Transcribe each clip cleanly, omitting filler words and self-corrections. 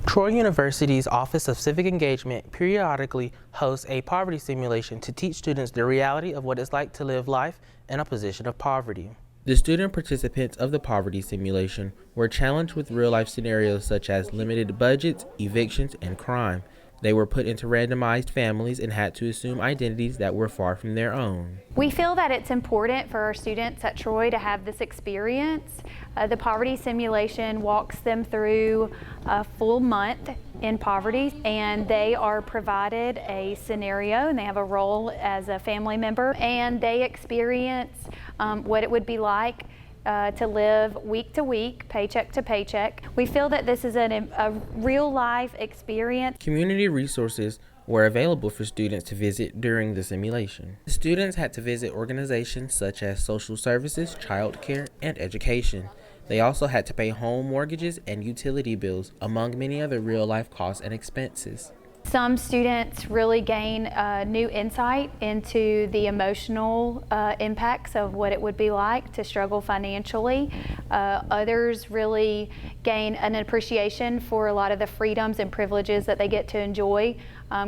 Troy University's Office of Civic Engagement periodically hosts a poverty simulation to teach students the reality of what it's like to live life in a position of poverty. The student participants of the poverty simulation were challenged with real-life scenarios such as limited budgets, evictions, and crime. They were put into randomized families and had to assume identities that were far from their own. We feel that it's important for our students at Troy to have this experience. The poverty simulation walks them through a full month in poverty, and they are provided a scenario and they have a role as a family member, and they experience what it would be like to live week to week, paycheck to paycheck. We feel that this is a real life experience. Community resources were available for students to visit during the simulation. The students had to visit organizations such as social services, child care, and education. They also had to pay home mortgages and utility bills, among many other real-life costs and expenses. Some students really gain new insight into the emotional impacts of what it would be like to struggle financially. Others really gain an appreciation for a lot of the freedoms and privileges that they get to enjoy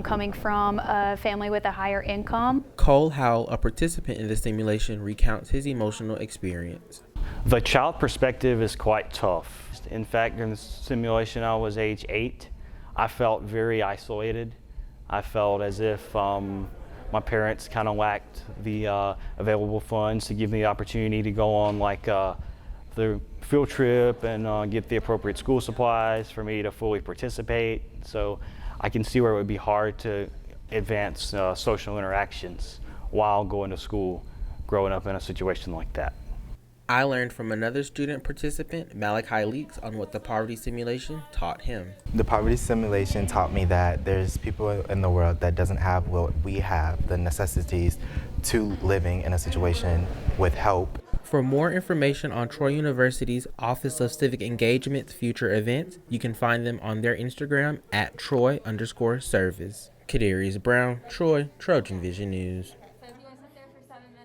coming from a family with a higher income. Howell, a participant in the simulation, recounts his emotional experience. The child perspective is quite tough. In fact, during the simulation, I was age 8. I felt very isolated. I felt as if my parents kind of lacked the available funds to give me the opportunity to go on like the field trip and get the appropriate school supplies for me to fully participate. So I can see where it would be hard to advance social interactions while going to school, growing up in a situation like that. I learned from another student participant, Malachi, on what the poverty simulation taught him. The poverty simulation taught me that there's people in the world that doesn't have what we have, the necessities to living in a situation with help. For more information on Troy University's Office of Civic Engagement's future events, you can find them on their Instagram at Troy_service. Kardarious Brown, Troy, TrojanVision News.